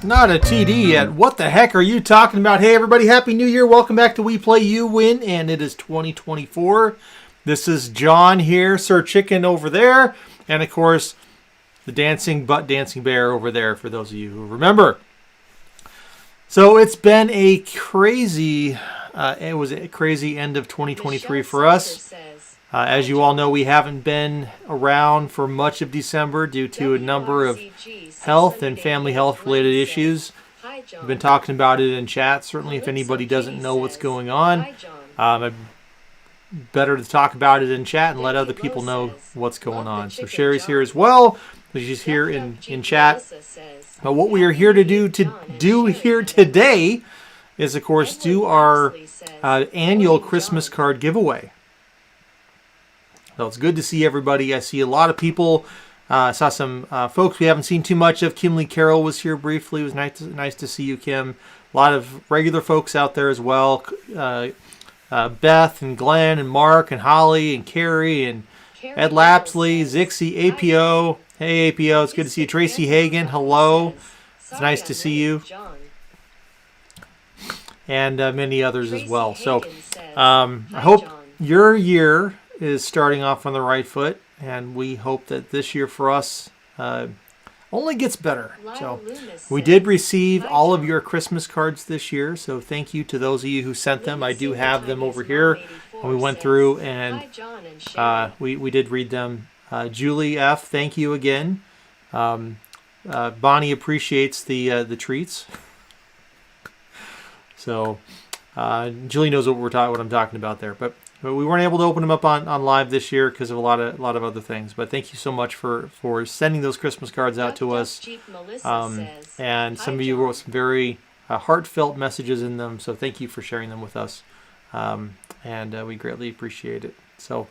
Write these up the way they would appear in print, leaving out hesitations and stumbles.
Not a TD yet. What the heck are you talking about? Hey everybody, Happy New Year. Welcome back to We Play You Win, and it is 2024. This is John here, Sir Chicken over there, and of course, the dancing bear over there, for those of you who remember. So it's been a crazy, it was a crazy end of 2023 for us. As you all know, we haven't been around for much of December due to a number of health and family health related issues. We've been talking about it in chat. Certainly if anybody doesn't know what's going on, better to talk about it in chat and let other people know what's going on. So Sherry's here as well. She's here in chat. But what we are here to do here today is, of course, do our annual Christmas card giveaway. So it's good to see everybody. I see a lot of people. I saw some folks we haven't seen too much of. Kimberly Carroll was here briefly. It was nice to see you, Kim. A lot of regular folks out there as well. Beth and Glenn and Mark and Holly and Carrie and Ed Lapsley, Zixie, APO. Hey, APO. It's good to see you. Tracy Hagan. Hello. It's nice to see you. and many others as well. So I hope your year is starting off on the right foot, and we hope that this year for us only gets better. So we did receive all of your Christmas cards this year, so thank you to those of you who sent them. I do have them over here, and we went through and we did read them. Julie F., thank you again. Bonnie appreciates the treats. So Julie knows what I'm talking about there, but we weren't able to open them up on live this year because of a lot of other things. But thank you so much for sending those Christmas cards out to us. And some of you wrote some very heartfelt messages in them, so thank you for sharing them with us. And we greatly appreciate it. So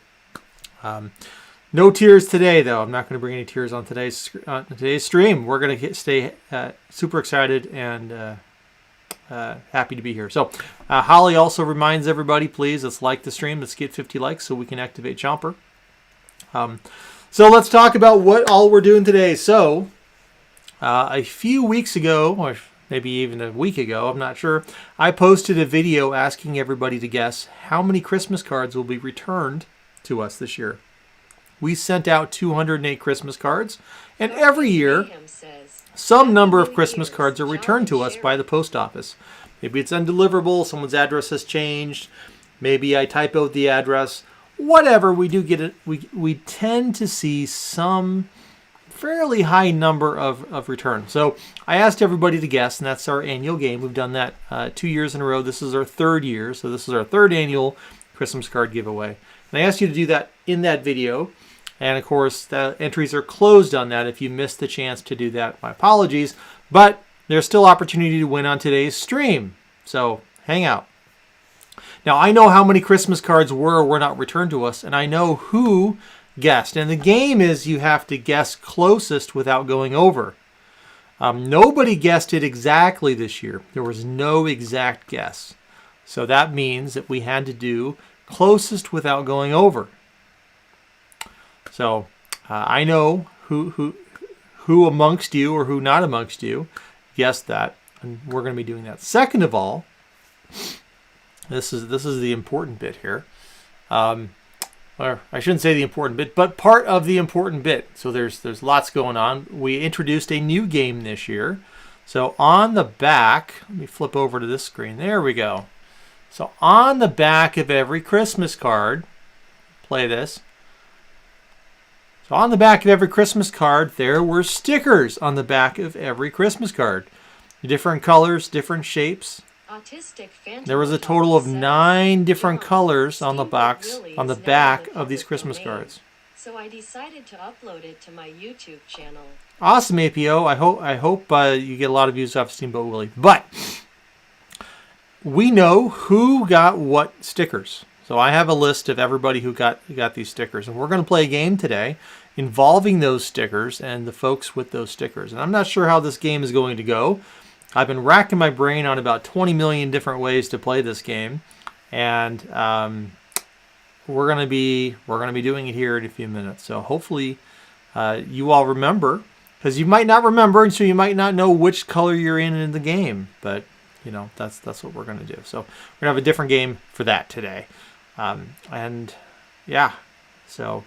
no tears today, though. I'm not going to bring any tears on today's stream. We're going to stay super excited and happy to be here. So Holly also reminds everybody, please, let's like the stream. Let's get 50 likes so we can activate Chomper. So let's talk about what all we're doing today. So a few weeks ago, or maybe even a week ago, I'm not sure, I posted a video asking everybody to guess how many Christmas cards will be returned to us this year. We sent out 208 Christmas cards, and every year some number of Christmas cards are returned to us by the post office. Maybe it's undeliverable, someone's address has changed, maybe I type out the address, whatever, we do get it. We tend to see some fairly high number of returns. So I asked everybody to guess, and that's our annual game. We've done that 2 years in a row. This is our third year, so this is our third annual Christmas card giveaway. And I asked you to do that in that video. And, of course, the entries are closed on that. If you missed the chance to do that, my apologies. But there's still opportunity to win on today's stream. So hang out. Now, I know how many Christmas cards were or were not returned to us, and I know who guessed. And the game is you have to guess closest without going over. Nobody guessed it exactly this year. There was no exact guess. So that means that we had to do closest without going over. So I know who amongst you or who not amongst you guessed that, and we're going to be doing that. Second of all, this is the important bit here. Or I shouldn't say the important bit, but part of the important bit. So there's lots going on. We introduced a new game this year. So on the back, let me flip over to this screen. There we go. So on the back of every Christmas card, play this. So on the back of every Christmas card, there were stickers on the back of every Christmas card. Different colors, different shapes. There was a total of 9 different colors on the box, on the back of these Christmas cards. So I decided to upload it to my YouTube channel. Awesome, APO. I hope you get a lot of views off Steamboat Willie. But we know who got what stickers. So I have a list of everybody who got these stickers. And we're going to play a game today involving those stickers and the folks with those stickers. And I'm not sure how this game is going to go. I've been racking my brain on about 20 million different ways to play this game. And we're going to be doing it here in a few minutes. So hopefully you all remember. Because you might not remember, and so you might not know which color you're in the game. But, you know, that's what we're going to do. So we're going to have a different game for that today. And yeah, so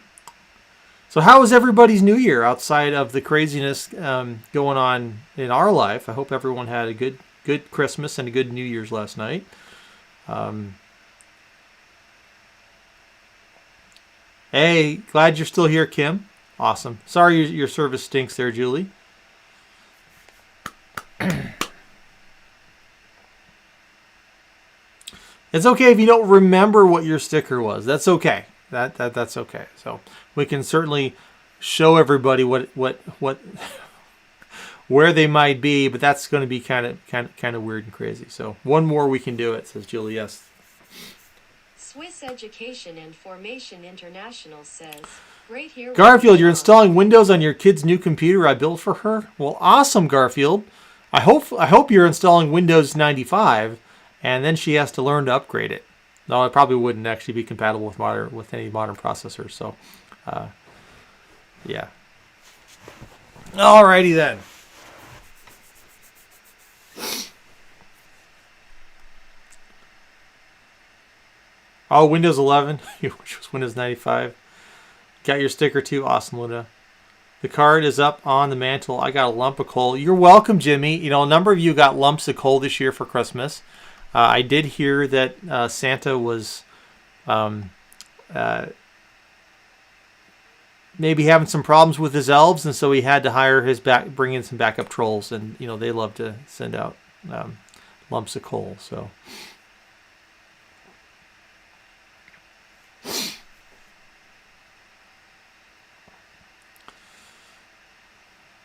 how was everybody's New Year outside of the craziness going on in our life? I hope everyone had a good Christmas and a good New Year's last night. Hey, glad you're still here, Kim. Awesome. Sorry your service stinks there, Julie. It's okay if you don't remember what your sticker was. That's okay. That's okay. So we can certainly show everybody what where they might be, but that's going to be kind of weird and crazy. So one more we can do it, says Julie. Yes. Swiss Education and Formation International says, right here. Garfield, you're installing Windows on your kid's new computer I built for her? Well, awesome, Garfield. I hope you're installing Windows 95. And then she has to learn to upgrade it. No, it probably wouldn't actually be compatible with any modern processor. So, yeah. Alrighty then. Oh, Windows 11, which was Windows 95. Got your sticker too. Awesome, Luna. The card is up on the mantle. I got a lump of coal. You're welcome, Jimmy. You know, a number of you got lumps of coal this year for Christmas. I did hear that Santa was maybe having some problems with his elves, and so he had to bring in some backup trolls, and you know they love to send out lumps of coal. So.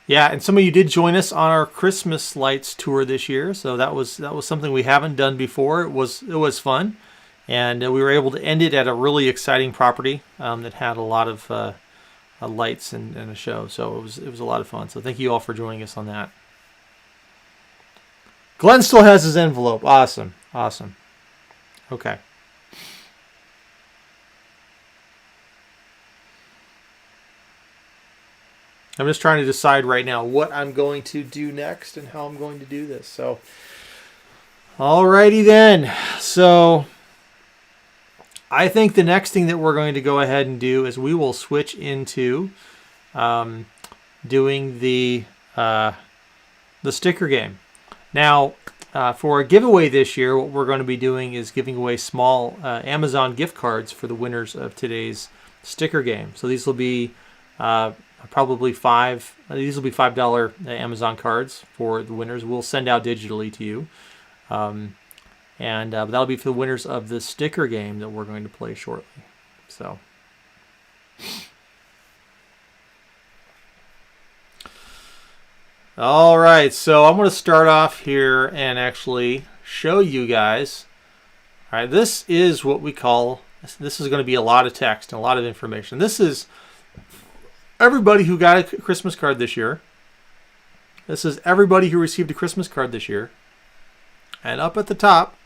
Yeah, and some of you did join us on our Christmas lights tour this year, so that was something we haven't done before. It was fun, and we were able to end it at a really exciting property that had a lot of lights and a show. So it was a lot of fun. So thank you all for joining us on that. Glenn still has his envelope. Awesome, awesome. Okay. I'm just trying to decide right now what I'm going to do next and how I'm going to do this. So, alrighty then. So, I think the next thing that we're going to go ahead and do is we will switch into doing the sticker game. Now, for a giveaway this year, what we're going to be doing is giving away small Amazon gift cards for the winners of today's sticker game. So these will be probably these will be $5 Amazon cards for the winners. We'll send out digitally to you. And that'll be for the winners of the sticker game that we're going to play shortly. So. All right, so I'm going to start off here and actually show you guys. All right, this is what we call, this is going to be a lot of text and a lot of information. This is everybody who got a Christmas card this year. This is everybody who received a Christmas card this year. And up at the top,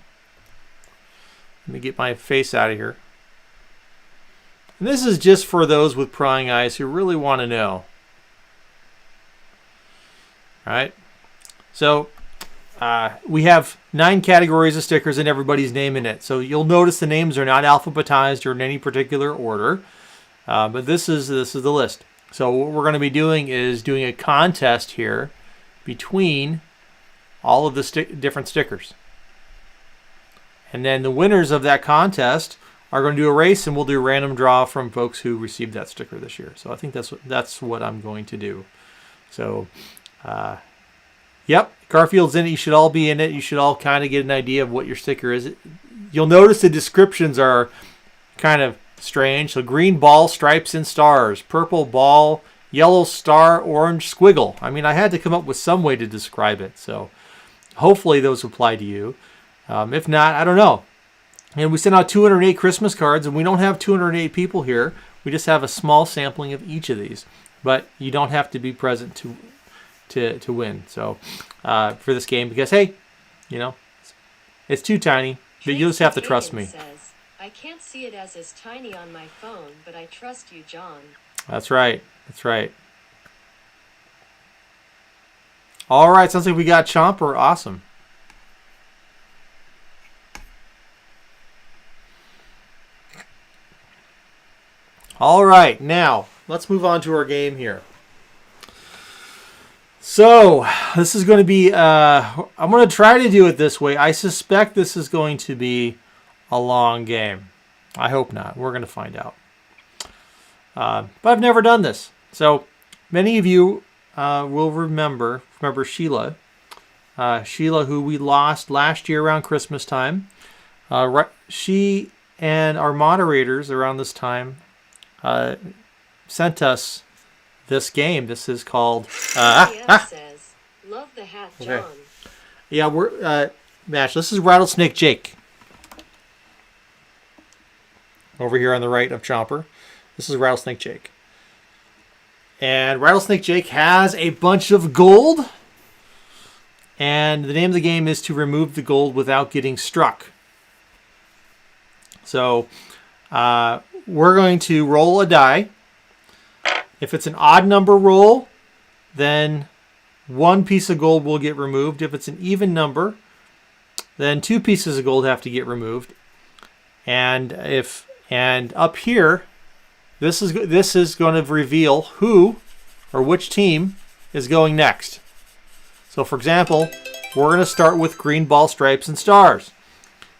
let me get my face out of here. And this is just for those with prying eyes who really want to know. All right. So we have 9 categories of stickers and everybody's name in it. So you'll notice the names are not alphabetized or in any particular order. But this is the list. So what we're going to be doing is doing a contest here between all of the different stickers. And then the winners of that contest are going to do a race, and we'll do a random draw from folks who received that sticker this year. So I think that's what I'm going to do. So, yep, Garfield's in it. You should all be in it. You should all kind of get an idea of what your sticker is. You'll notice the descriptions are kind of strange. So green ball, stripes and stars, purple ball, yellow star, orange squiggle. I mean, I had to come up with some way to describe it. So hopefully those apply to you. If not, I don't know. And we sent out 208 Christmas cards, and we don't have 208 people here. We just have a small sampling of each of these. But you don't have to be present to win. So for this game, because hey, you know, it's too tiny. But you'll just have to trust me. I can't see it as tiny on my phone, but I trust you, John. That's right. That's right. All right. Sounds like we got Chomper. Awesome. All right. Now, let's move on to our game here. So, this is going to be, I'm going to try to do it this way. I suspect this is going to be a long game. I hope not. We're going to find out. But I've never done this. So many of you will remember Sheila. Sheila, who we lost last year around Christmas time. She and our moderators around this time sent us this game. This is called... says, love the hat, John. Okay. Yeah, we're... Match, this is Rattlesnake Jake. Over here on the right of Chomper. This is Rattlesnake Jake. And Rattlesnake Jake has a bunch of gold. And the name of the game is to remove the gold without getting struck. So we're going to roll a die. If it's an odd number roll, then 1 piece of gold will get removed. If it's an even number, then 2 pieces of gold have to get removed. And up here, this is going to reveal who or which team is going next. So for example, we're going to start with green ball, stripes, and stars.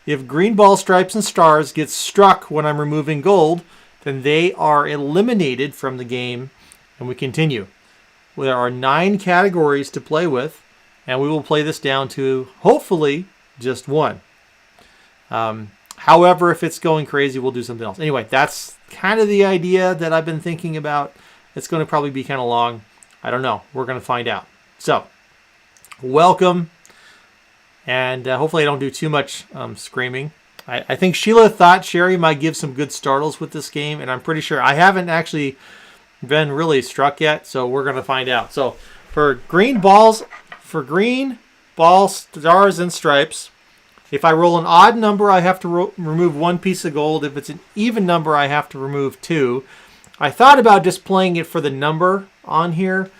If green ball, stripes, and stars gets struck when I'm removing gold, then they are eliminated from the game, and we continue. There are 9 categories to play with, and we will play this down to, hopefully, just one. However, if it's going crazy, we'll do something else. Anyway, that's kind of the idea that I've been thinking about. It's going to probably be kind of long. I don't know. We're going to find out. So, welcome. And hopefully I don't do too much screaming. I think Sheila thought Sherry might give some good startles with this game, and I'm pretty sure I haven't actually been really struck yet, so we're going to find out. So, for green balls, stars, and stripes, if I roll an odd number, I have to remove 1 piece of gold. If it's an even number, I have to remove 2. I thought about just playing it for the number on here.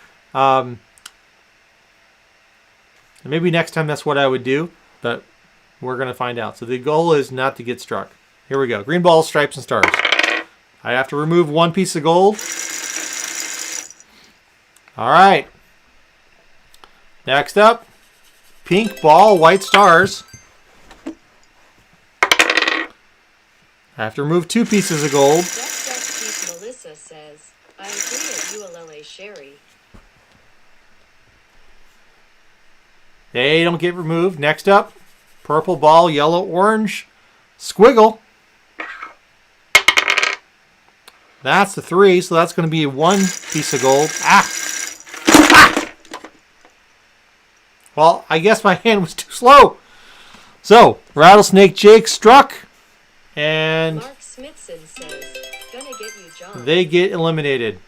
Maybe next time that's what I would do, but we're going to find out. So the goal is not to get struck. Here we go. Green balls, stripes, and stars. I have to remove 1 piece of gold. All right. Next up, pink ball, white stars. I have to remove 2 pieces of gold. Melissa says, I agree at Ukuleles Sherry. They don't get removed. Next up, purple ball, yellow, orange, squiggle. That's the 3, so that's going to be 1 piece of gold. Well, I guess my hand was too slow. So, Rattlesnake Jake struck. And Mark Smithson says, gonna get you, John. They get eliminated.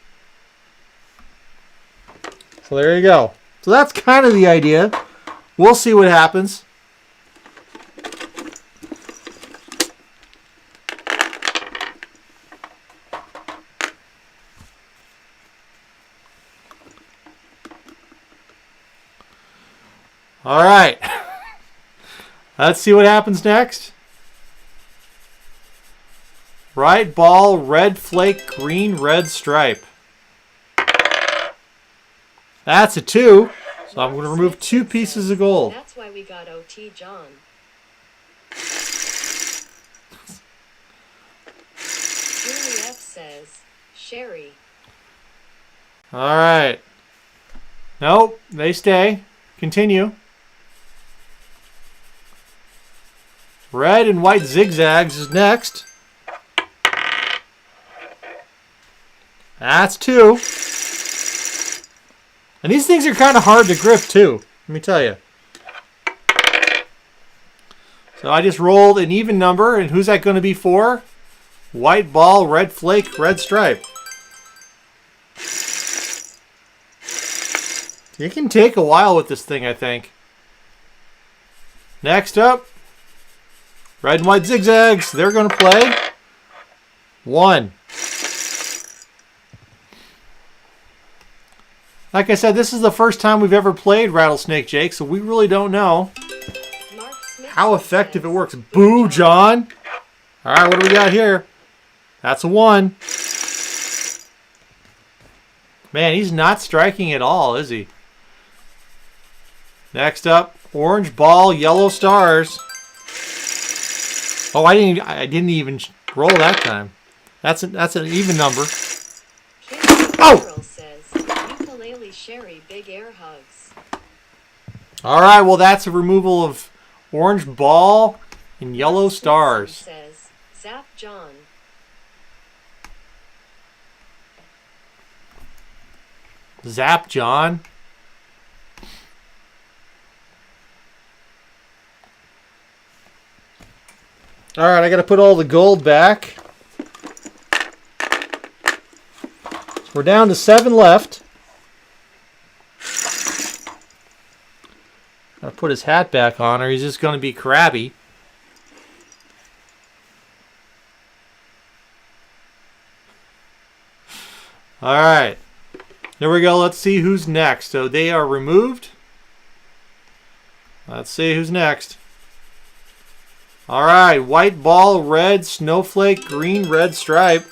So there you go. So that's kind of the idea. We'll see what happens. All right. Let's see what happens next. Right ball, red flake, green, red stripe. That's a 2. So I'm going to remove 2 pieces of gold. That's why we got OT John. Julie F says, Sherry. All right. Nope, they stay. Continue. Red and white zigzags is next. That's 2. And these things are kind of hard to grip too, let me tell you. So I just rolled an even number, and who's that going to be for? White ball, red flake, red stripe. It can take a while with this thing, I think. Next up, red and white zigzags. They're going to play 1. Like I said, this is the first time we've ever played Rattlesnake Jake, so we really don't know how effective it works. Boo, John! All right, what do we got here? That's a 1. Man, he's not striking at all, is he? Next up, orange ball, yellow stars. Oh, I didn't even roll that time. That's an even number. Oh! Ukulele Sherry, big air hugs. All right, well, that's a removal of orange ball and yellow stars. Says, Zap John. Zap John. All right, I got to put all the gold back. So we're down to 7 left. Got to put his hat back on, or he's just going to be crabby. All right. There we go. Let's see who's next. So they are removed. Let's see who's next. All right, white ball, red snowflake, green, red stripe.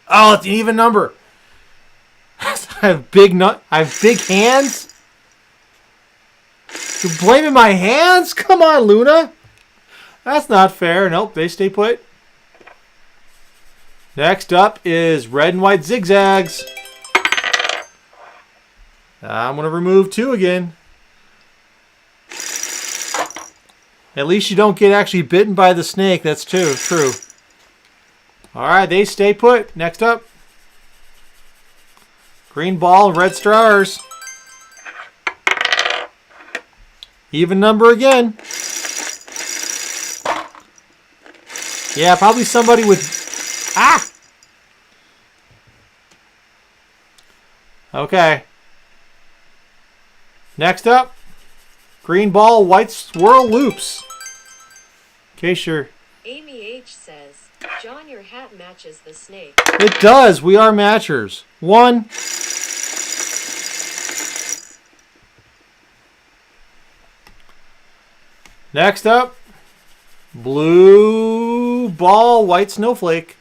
Oh, it's an even number. I have big hands. You're blaming my hands? Come on, Luna. That's not fair. Nope, they stay put. Next up is red and white zigzags. I'm going to remove 2 again. At least you don't get actually bitten by the snake. That's true. All right, they stay put. Next up. Green ball and red stars. Even number again. Yeah, probably somebody with... Ah! Okay. Next up. Green ball, white swirl loops. In case you're... Amy H. says, John, your hat matches the snake. It does. We are matchers. 1. Next up. Blue ball, white snowflake.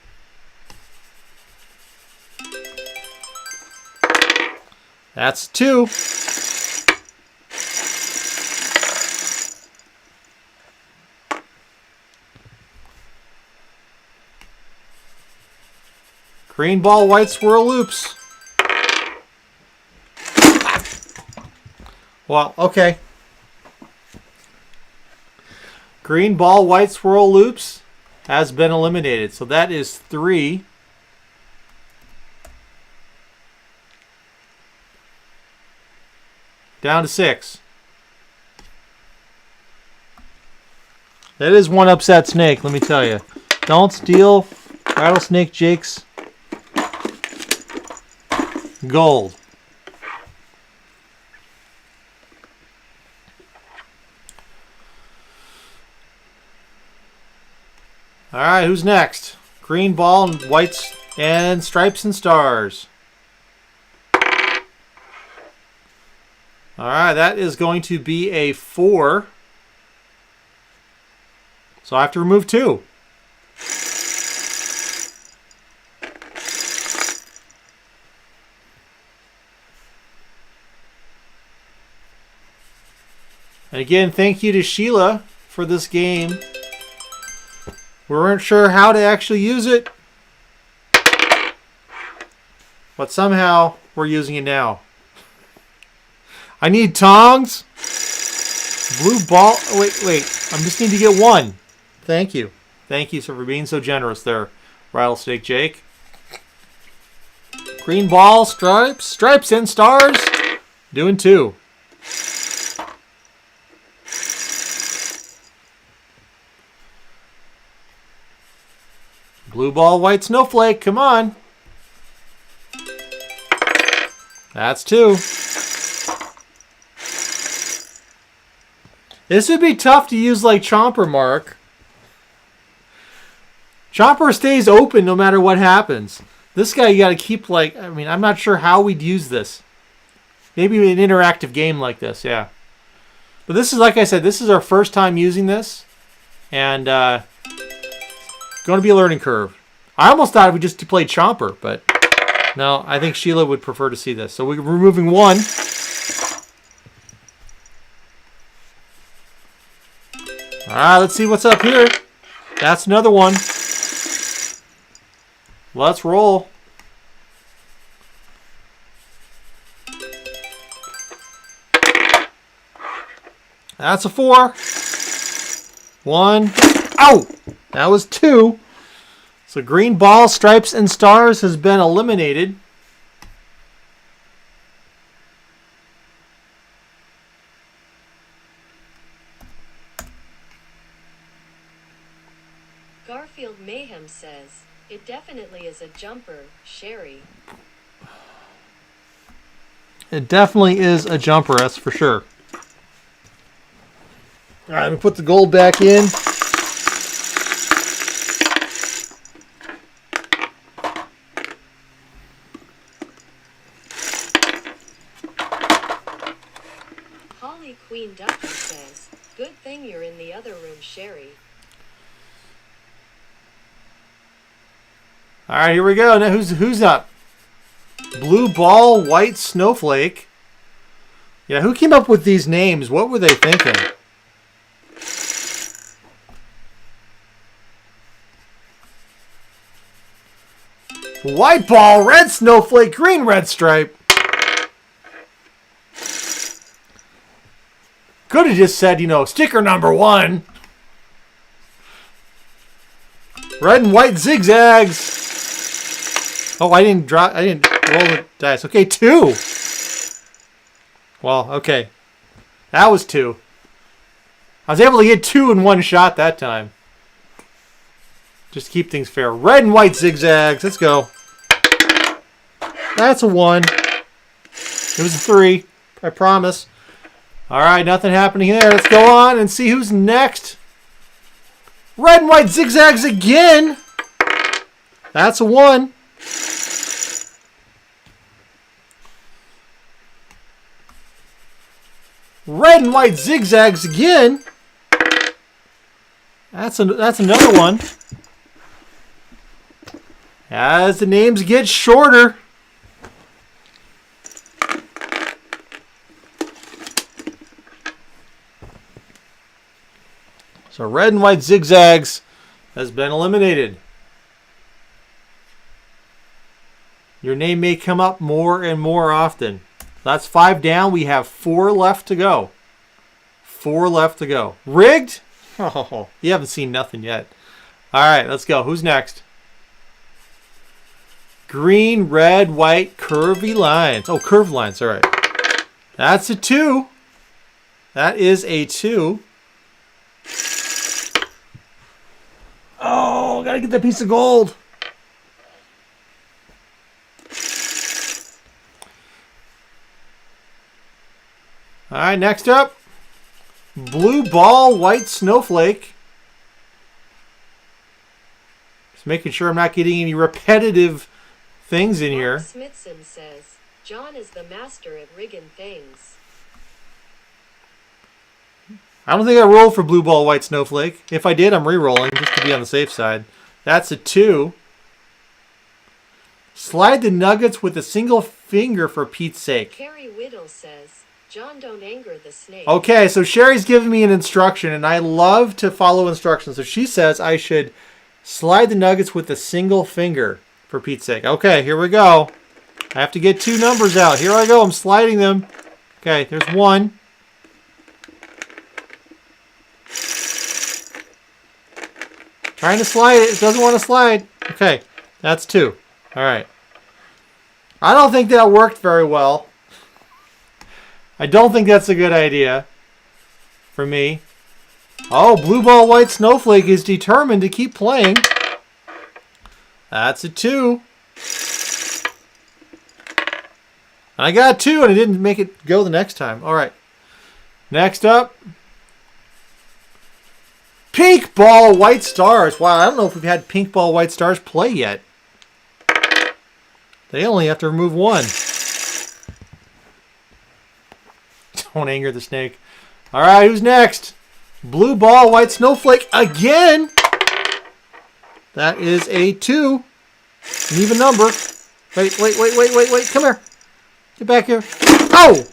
That's 2. Green ball, white swirl loops. Well, okay. Green ball, white swirl loops has been eliminated. So that is 3. Down to 6. That is one upset snake, let me tell you. Don't steal Rattlesnake Jake's gold. All right, who's next? Green ball and whites and stripes and stars. All right, that is going to be a 4. So I have to remove 2. And again, thank you to Sheila for this game. We weren't sure how to actually use it, but somehow we're using it now. I need tongs. Blue ball. Wait. I just need to get 1. Thank you. Thank you for being so generous there, Rattlesnake Jake. Green ball, stripes and stars. Doing 2. Blue ball, white snowflake. Come on. That's 2. This would be tough to use like Chomper, Mark. Chomper stays open no matter what happens. This guy you got to keep like... I mean, I'm not sure how we'd use this. Maybe an interactive game like this, yeah. But this is, like I said, this is our first time using this. And... going to be a learning curve. I almost thought we just played Chomper, but no, I think Sheila would prefer to see this. So we're removing 1. All right, let's see what's up here. That's another 1. Let's roll. That's a 4. 1. Ow! That was 2. So green ball, stripes, and stars has been eliminated. Garfield Mayhem says, it definitely is a jumper, Sherry. It definitely is a jumper, that's for sure. All right, let me put the gold back in. Holly Queen Ducky says, Good thing you're in the other room, Sherry. All right, here we go. Now who's up? Blue ball, white snowflake. Yeah, who came up with these names? What were they thinking? White ball, red snowflake, green red stripe. Could have just said, sticker number 1. Red and white zigzags. Oh, I didn't roll the dice. Okay, 2. Well, okay. That was 2. I was able to get 2 in one shot that time. Just to keep things fair. Red and white zigzags. Let's go. That's a 1. It was a 3. I promise. All right, nothing happening there. Let's go on and see who's next. Red and white zigzags again. That's a 1. Red and white zigzags again. That's another 1. As the names get shorter. So red and white zigzags has been eliminated. Your name may come up more and more often. That's 5 down. We have 4 left to go. 4 left to go. Rigged? Oh, you haven't seen nothing yet. All right, let's go. Who's next? Green, red, white, curvy lines. Oh, curved lines. All right. That's a 2. That is a 2. Oh, gotta get that piece of gold. All right, next up. Blue ball, white snowflake. Just making sure I'm not getting any repetitive things in here. Mark Smithson says, John is the master at rigging things. I don't think I rolled for blue ball, white snowflake. If I did, I'm re-rolling just to be on the safe side. That's a 2. Slide the nuggets with a single finger for Pete's sake. Carrie Whittle says, John, don't anger the snake. Okay, so Sherry's giving me an instruction, and I love to follow instructions. So she says I should slide the nuggets with a single finger for Pete's sake. Okay, here we go. I have to get 2 numbers out. Here I go. I'm sliding them. Okay, there's 1. Trying to slide it. It doesn't want to slide. Okay, that's 2. All right. I don't think that worked very well. I don't think that's a good idea for me. Oh, blue ball, white snowflake is determined to keep playing. That's a 2. And I got 2, and I didn't make it go the next time. All right. Next up. Pink ball, white stars. Wow, I don't know if we've had pink ball, white stars play yet. They only have to remove 1. Don't anger the snake. All right, who's next? Blue ball, white snowflake again. That is a 2. An even number. Wait. Come here. Get back here. Oh!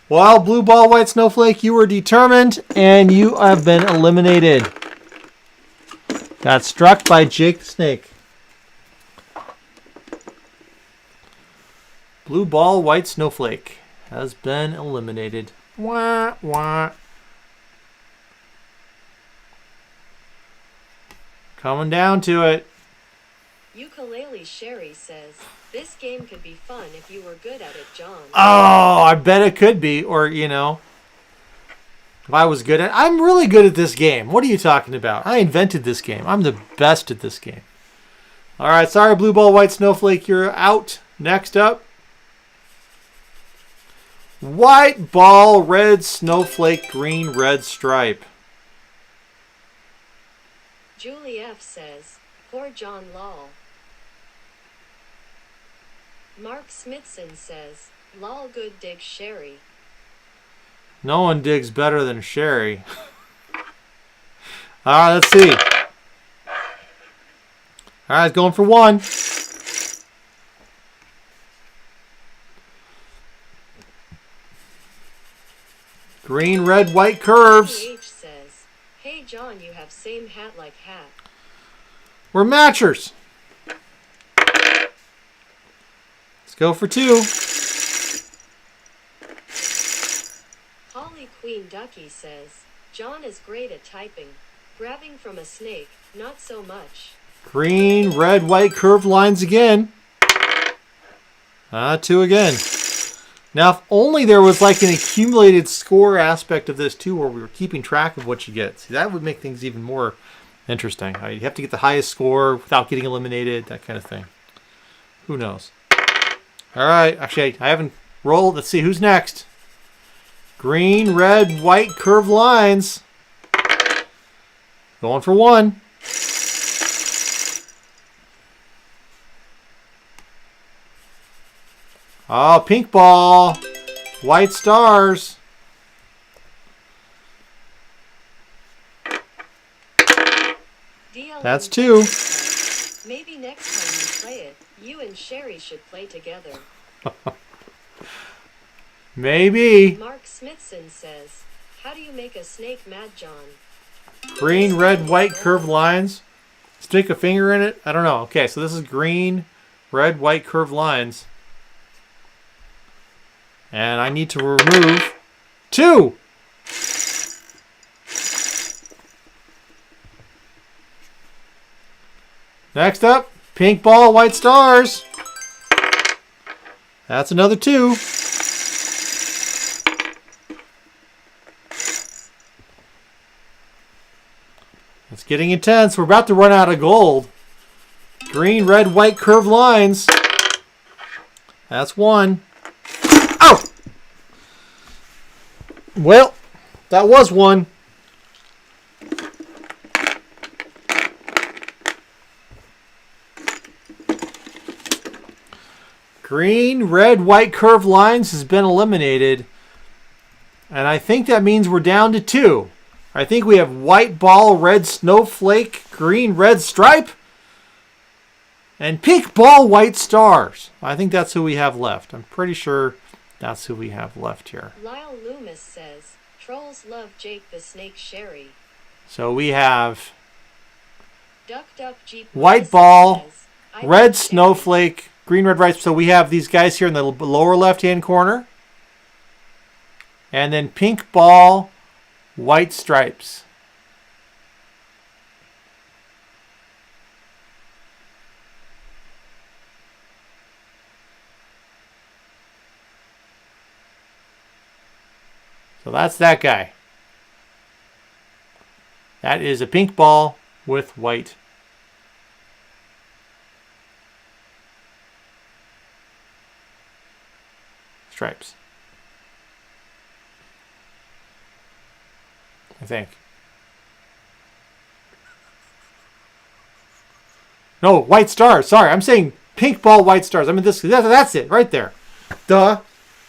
Well, blue ball, white snowflake, you were determined, and you have been eliminated. Got struck by Jake the Snake. Blue ball, white snowflake has been eliminated. Wah, wah. Coming down to it. Ukulele Sherry says, this game could be fun if you were good at it, John. Oh, I bet it could be. Or, if I was good at it. I'm really good at this game. What are you talking about? I invented this game. I'm the best at this game. All right, sorry, blue ball, white snowflake, you're out. Next up. White ball, red snowflake, green, red stripe. Julie F. says, poor John lol. Mark Smithson says, lol good dig Sherry. No one digs better than Sherry. All right, let's see. All right, going for one. Green, red, white curves. H says, "Hey John, you have same hat like hat." We're matchers. Let's go for two. Holly Queen Ducky says, "John is great at typing. Grabbing from a snake, not so much." Green, red, white curved lines again. Two again. Now, if only there was like an accumulated score aspect of this too, where we were keeping track of what you get. See, that would make things even more interesting. You have to get the highest score without getting eliminated, that kind of thing. Who knows? All right, actually, I haven't rolled. Let's see who's next. Green, red, white curved lines. Going for one. Oh, pink ball. White stars. That's two. Maybe next time you play it, you and Sherry should play together. Maybe. Mark Smithson says, "How do you make a snake mad, John?" Green, red, white curved lines. Stick a finger in it? I don't know. Okay, so this is green, red, white curved lines. And I need to remove two. Next up, pink ball, white stars. That's another two. It's getting intense. We're about to run out of gold. Green, red, white curved lines. That's one. Oh! Well, that was one. Green, red, white curved lines has been eliminated. And I think that means we're down to two. I think we have white ball, red snowflake, green, red stripe, and pink ball, white stars. I think that's who we have left. I'm pretty sure that's who we have left here. Lyle Loomis says, "Trolls love Jake the Snake Sherry." So we have Ducked Up Jeep white ball, red snowflake, green, red, white. So we have these guys here in the lower left-hand corner. And then pink ball, white stripes. So that's that guy. That is a pink ball with white stripes. I think. No, white stars. Sorry, I'm saying pink ball, white stars. I mean, that's it right there. Duh.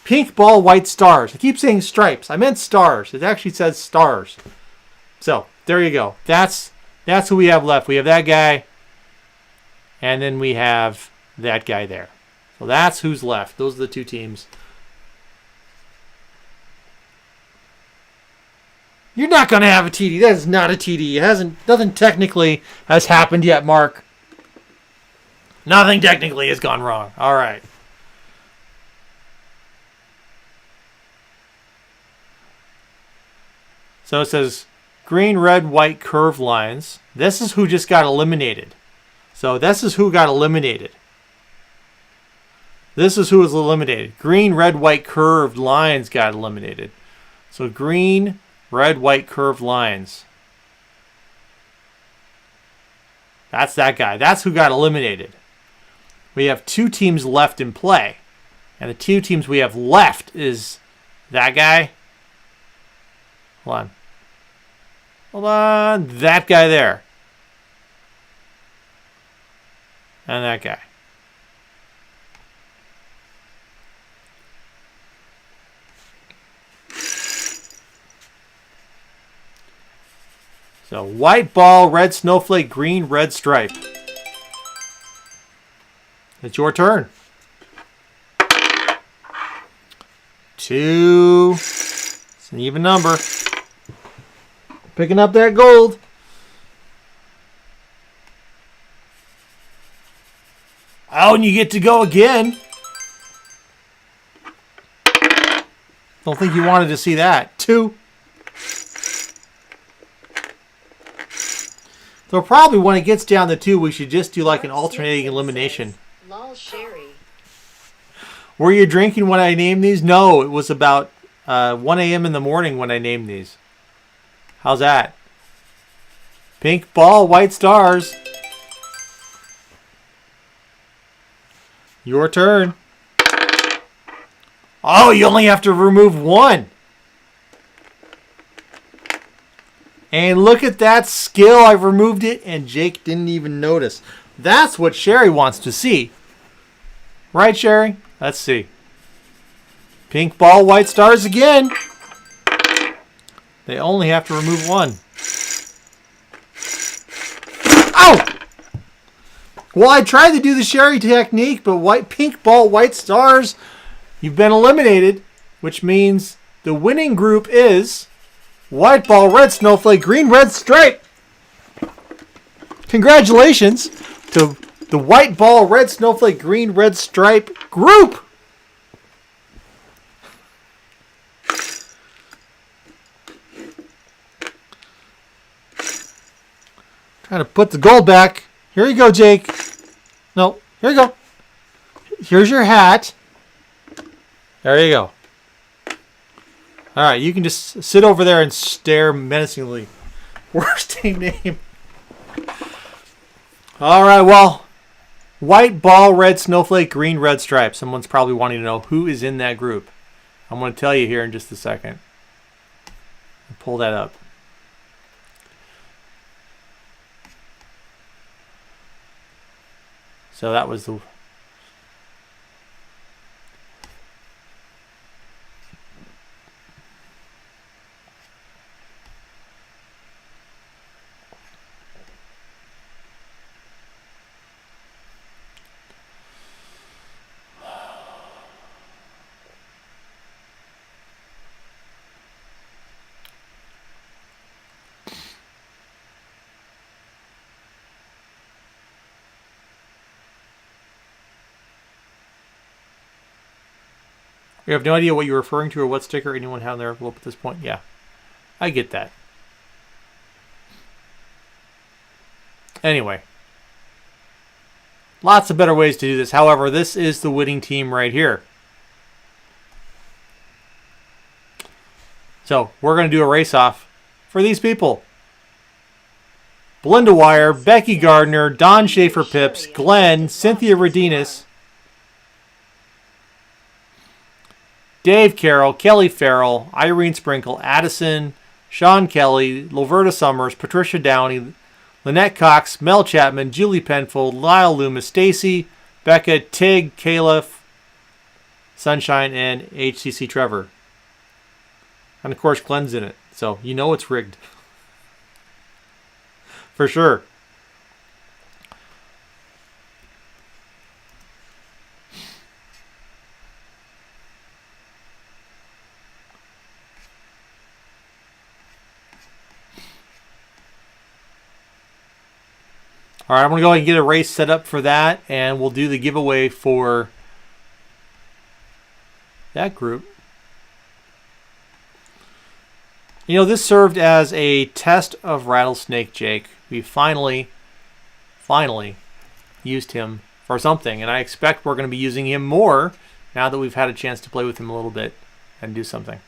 Pink ball, white stars. I keep saying stripes. I meant stars. It actually says stars. So, there you go. That's who we have left. We have that guy. And then we have that guy there. So that's who's left. Those are the two teams. You're not going to have a TD. That is not a TD. Nothing technically has happened yet, Mark. Nothing technically has gone wrong. All right. So it says green, red, white curved lines. This is who just got eliminated. So this is who got eliminated. This is who was eliminated. Green, red, white curved lines got eliminated. So green, red, white curved lines. That's that guy. That's who got eliminated. We have two teams left in play. And the two teams we have left is that guy. Hold on. Hold on. That guy there. And that guy. So white ball, red snowflake, green, red stripe. It's your turn. 2. It's an even number. Picking up that gold. Oh, and you get to go again. Don't think you wanted to see that. 2. So probably when it gets down to 2, we should just do like an alternating elimination. Lol Sherry. Were you drinking when I named these? No, it was about 1 a.m. in the morning when I named these. How's that? Pink ball, white stars. Your turn. Oh, you only have to remove 1. And look at that skill. I've removed it and Jake didn't even notice. That's what Sherry wants to see. Right, Sherry? Let's see. Pink ball, white stars again. They only have to remove 1. Oh! Well, I tried to do the Sherry technique, but pink ball, white stars, you've been eliminated, which means the winning group is white ball, red snowflake, green, red stripe. Congratulations to the white ball, red snowflake, green, red stripe group. Trying to put the gold back. Here you go, Jake. No, here you go. Here's your hat. There you go. All right, you can just sit over there and stare menacingly. Worst team name. All right, well, white ball, red snowflake, green, red stripe. Someone's probably wanting to know who is in that group. I'm going to tell you here in just a second. I'll pull that up. So that was the... You have no idea what you're referring to or what sticker anyone had in their envelope at this point? Yeah, I get that. Anyway, lots of better ways to do this. However, this is the winning team right here. So we're going to do a race-off for these people. Belinda Wire, Becky Gardner, Don Schaefer-Pips, Glenn, Cynthia Redinas, Dave Carroll, Kelly Farrell, Irene Sprinkle, Addison, Sean Kelly, Loverta Summers, Patricia Downey, Lynette Cox, Mel Chapman, Julie Penfold, Lyle Loomis, Stacy, Becca, Tig, Kayla, Sunshine, and HCC Trevor. And of course, Glenn's in it, so you know it's rigged. For sure. All right, I'm going to go ahead and get a race set up for that, and we'll do the giveaway for that group. You know, this served as a test of Rattlesnake Jake. We finally used him for something, and I expect we're going to be using him more now that we've had a chance to play with him a little bit and do something.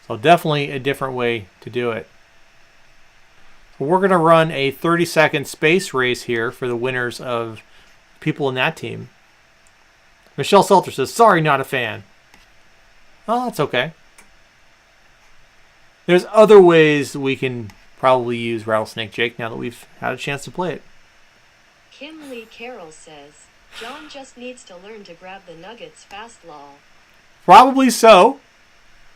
So definitely a different way to do it. So we're going to run a 30-second space race here for the winners of people in that team. Michelle Salter says, sorry, not a fan. Oh, that's okay. There's other ways we can probably use Rattlesnake Jake now that we've had a chance to play it. Kim Lee Carroll says, John just needs to learn to grab the nuggets fast, lol. Probably so.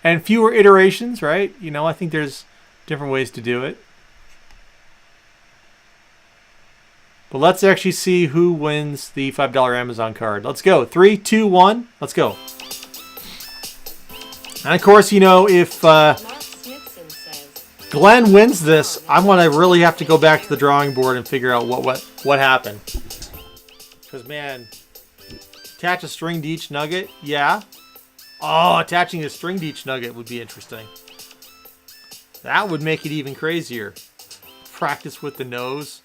And fewer iterations, right? You know, I think there's different ways to do it. But let's actually see who wins the $5 Amazon card. Let's go. 3, 2, 1. Let's go. And of course, you know, if Glenn wins this, I'm going to really have to go back to the drawing board and figure out what happened. Because, man, attach a string to each nugget? Yeah. Oh, attaching a string to each nugget would be interesting. That would make it even crazier. Practice with the nose.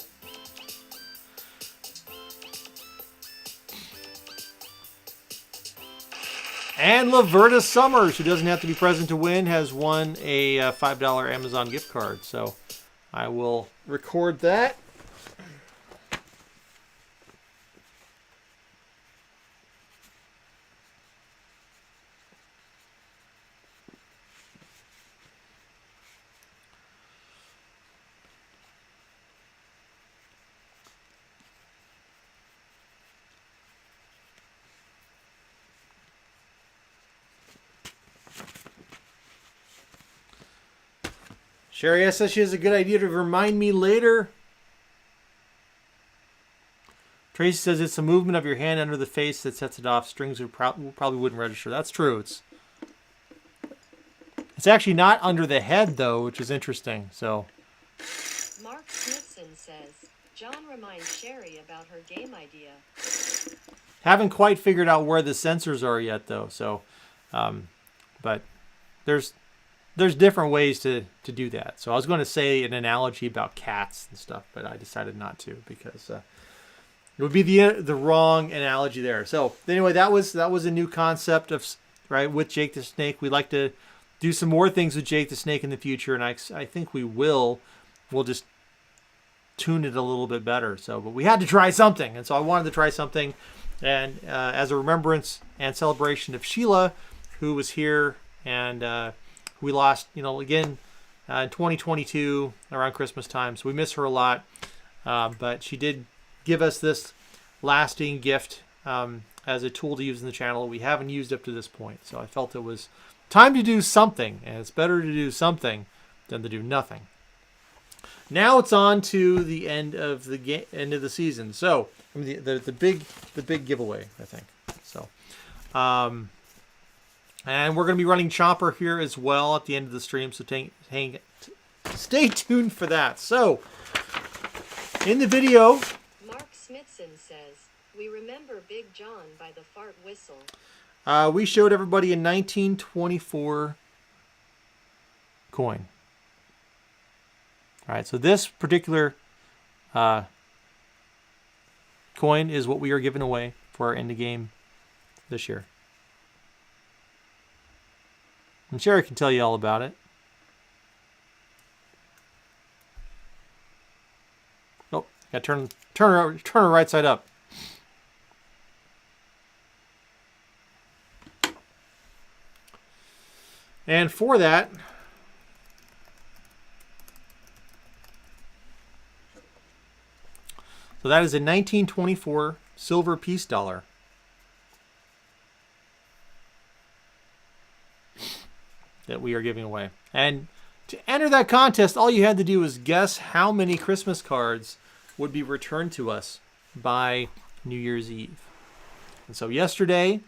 And Laverta Summers, who doesn't have to be present to win, has won a $5 Amazon gift card. So I will record that. Sherry says she has a good idea to remind me later. Tracy says it's a movement of your hand under the face that sets it off. Strings probably wouldn't register. That's true. It's actually not under the head, though, which is interesting. So, Mark Smithson says, John reminds Sherry about her game idea. Haven't quite figured out where the sensors are yet, though. So, but there's different ways to do that. So I was going to say an analogy about cats and stuff, but I decided not to because it would be the wrong analogy there. So anyway, that was a new concept of right with Jake the Snake. We'd like to do some more things with Jake the Snake in the future, and I think we will. We'll just tune it a little bit better. So, but we had to try something, and so I wanted to try something, and as a remembrance and celebration of Sheila, who was here and. We lost, again, in 2022 around Christmas time. So we miss her a lot. But she did give us this lasting gift as a tool to use in the channel we haven't used up to this point. So I felt it was time to do something. And it's better to do something than to do nothing. Now it's on to the end of the season. So the big giveaway, I think. So. And we're going to be running CHOMPER here as well at the end of the stream, so stay tuned for that. So, in the video... Mark Smithson says, we remember Big John by the fart whistle. We showed everybody a 1924 coin. All right, so this particular coin is what we are giving away for our end of game this year. And Sherry can tell you all about it. Oh, got to turn her right side up. And for that, so that is a 1924 silver piece dollar. That we are giving away. And to enter that contest, all you had to do was guess how many Christmas cards would be returned to us by New Year's Eve. And so yesterday,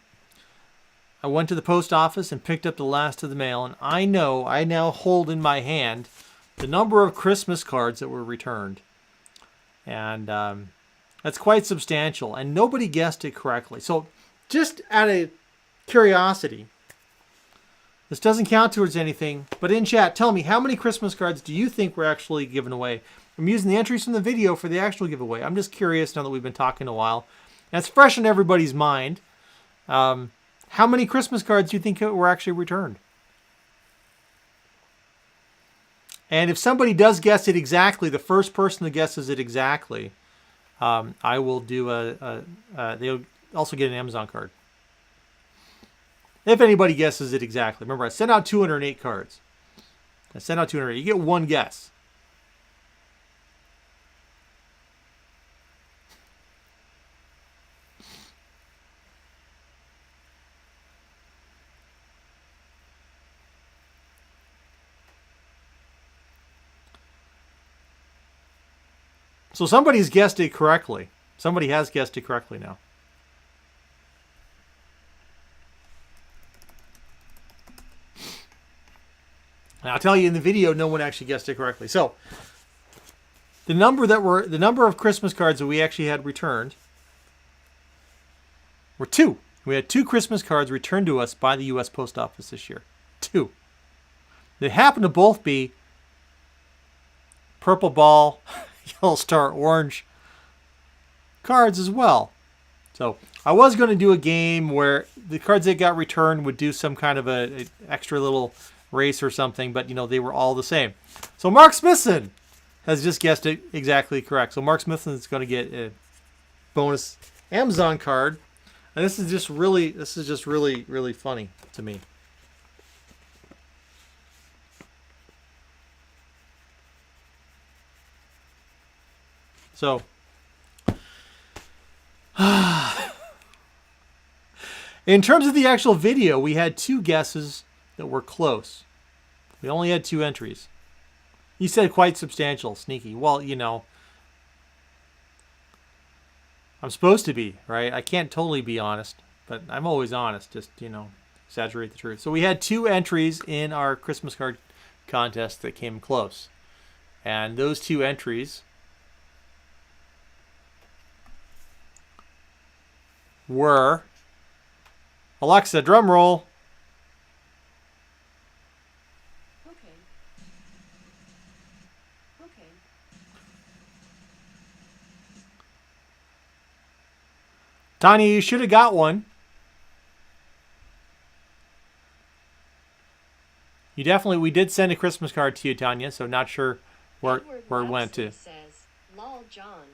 I went to the post office and picked up the last of the mail, and I now hold in my hand the number of Christmas cards that were returned. And that's quite substantial, and nobody guessed it correctly. So just out of curiosity, this doesn't count towards anything, but in chat, tell me, how many Christmas cards do you think were actually given away? I'm using the entries from the video for the actual giveaway. I'm just curious now that we've been talking a while. And it's fresh in everybody's mind. How many Christmas cards do you think were actually returned? And if somebody does guess it exactly, the first person that guesses it exactly, I will do they'll also get an Amazon card. If anybody guesses it exactly. Remember, I sent out 208 cards. I sent out 208. You get one guess. So somebody's guessed it correctly. Somebody has guessed it correctly now. And I'll tell you in the video, no one actually guessed it correctly. So the number of Christmas cards that we actually had returned were 2. We had 2 Christmas cards returned to us by the U.S. Post Office this year. 2. They happen to both be purple ball, yellow star, orange cards as well. So I was going to do a game where the cards that got returned would do some kind of a extra little race or something, but they were all the same. So Mark Smithson has just guessed it exactly correct. So Mark Smithson is going to get a bonus Amazon card, and this is just really funny to me. So in terms of the actual video, we had 2 guesses that were close. We only had 2 entries. You said quite substantial, Sneaky. Well, I'm supposed to be, right? I can't totally be honest, but I'm always honest. Just, exaggerate the truth. So we had 2 entries in our Christmas card contest that came close. And those 2 entries were, Alexa, drum roll. Okay. Tanya, you should have got one. We did send a Christmas card to you, Tanya, so not sure where it went to. Says, "Lol, John."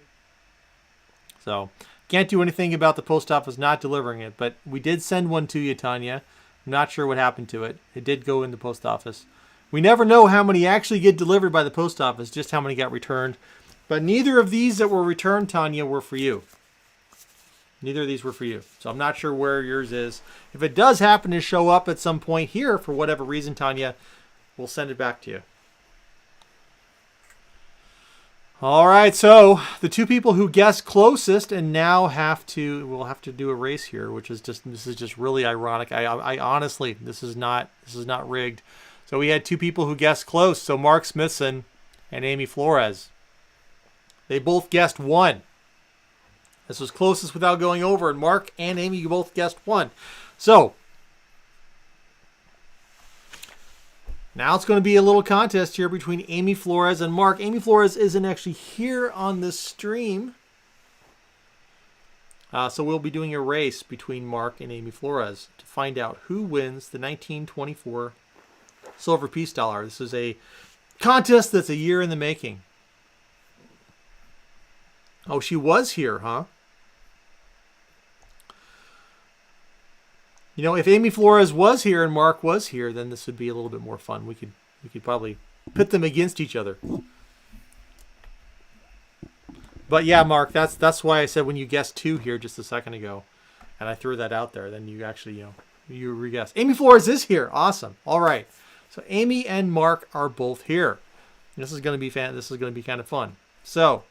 So can't do anything about the post office not delivering it, but we did send one to you, Tanya. I'm not sure what happened to it. It did go in the post office. We never know how many actually get delivered by the post office, just how many got returned. But neither of these that were returned, Tanya, were for you. Neither of these were for you. So I'm not sure where yours is. If it does happen to show up at some point here, for whatever reason, Tanya, we'll send it back to you. All right, so the 2 people who guessed closest and now we'll have to do a race here, which is this is just really ironic. I honestly, this is not rigged. So we had 2 people who guessed close. So Mark Smithson and Amy Flores. They both guessed 1. This was closest without going over, and Mark and Amy, you both guessed 1. So now it's going to be a little contest here between Amy Flores and Mark. Amy Flores isn't actually here on this stream. So we'll be doing a race between Mark and Amy Flores to find out who wins the 1924 Silver Peace Dollar. This is a contest that's a year in the making. Oh, she was here, huh? If Amy Flores was here and Mark was here, then this would be a little bit more fun. We could probably pit them against each other. But yeah, Mark, that's why I said when you guessed 2 here just a second ago, and I threw that out there, then you actually, you re-guessed. Amy Flores is here. Awesome. All right. So Amy and Mark are both here. This is going to be This is going to be kind of fun. So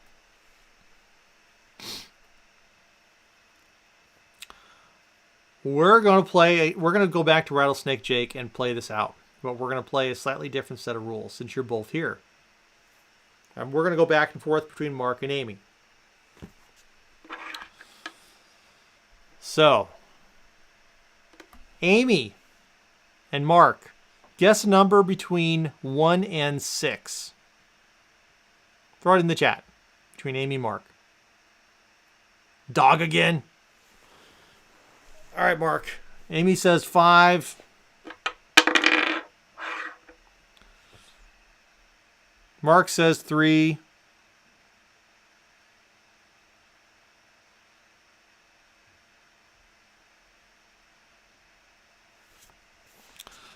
we're going to go back to Rattlesnake Jake and play this out. But we're going to play a slightly different set of rules since you're both here. And we're going to go back and forth between Mark and Amy. So, Amy and Mark, guess a number between 1 and 6. Throw it in the chat between Amy and Mark. Dog again? All right, Mark. Amy says 5. Mark says 3.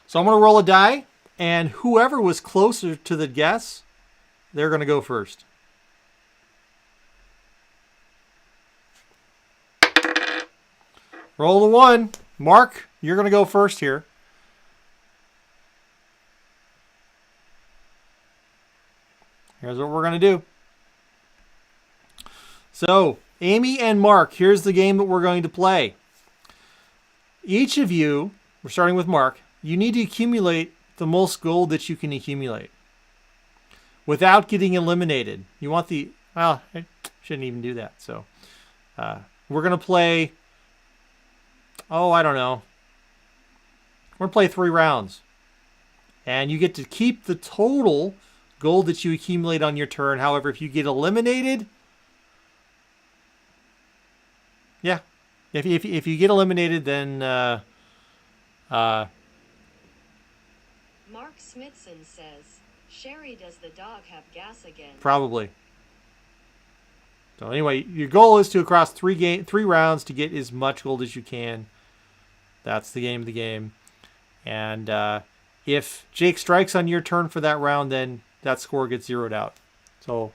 So I'm going to roll a die, and whoever was closer to the guess, they're going to go first. Roll the 1. Mark, you're going to go first here. Here's what we're going to do. So, Amy and Mark, here's the game that we're going to play. Each of you, we're starting with Mark, you need to accumulate the most gold that you can accumulate without getting eliminated. You want the, well, I shouldn't even do that. So, we're going to play, oh, I don't know. We're going to play 3 rounds. And you get to keep the total gold that you accumulate on your turn. However, if you get eliminated, yeah. If you get eliminated, then Mark Smithson says, Sherry, does the dog have gas again? Probably. So anyway, your goal is to across 3 rounds to get as much gold as you can. That's the game of the game. And if Jake strikes on your turn for that round, then that score gets zeroed out. So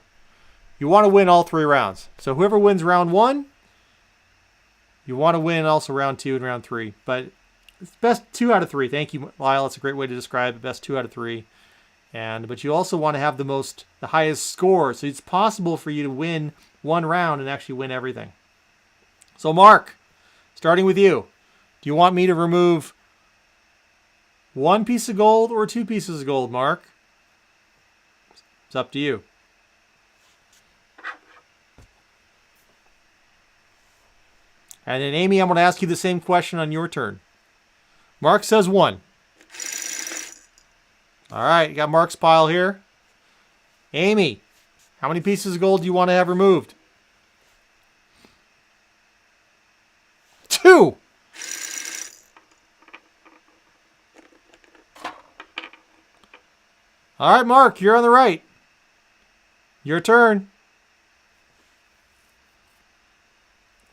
you want to win all 3 rounds. So whoever wins round 1, you want to win also round 2 and round 3. But it's best 2 out of 3. Thank you, Lyle. That's a great way to describe it. Best 2 out of 3. But you also want to have the highest score. So it's possible for you to win 1 round and actually win everything. So Mark, starting with you. Do you want me to remove 1 piece of gold or 2 pieces of gold, Mark? It's up to you. And then, Amy, I'm going to ask you the same question on your turn. Mark says 1. All right, you got Mark's pile here. Amy, how many pieces of gold do you want to have removed? 2. All right, Mark, you're on the right. Your turn.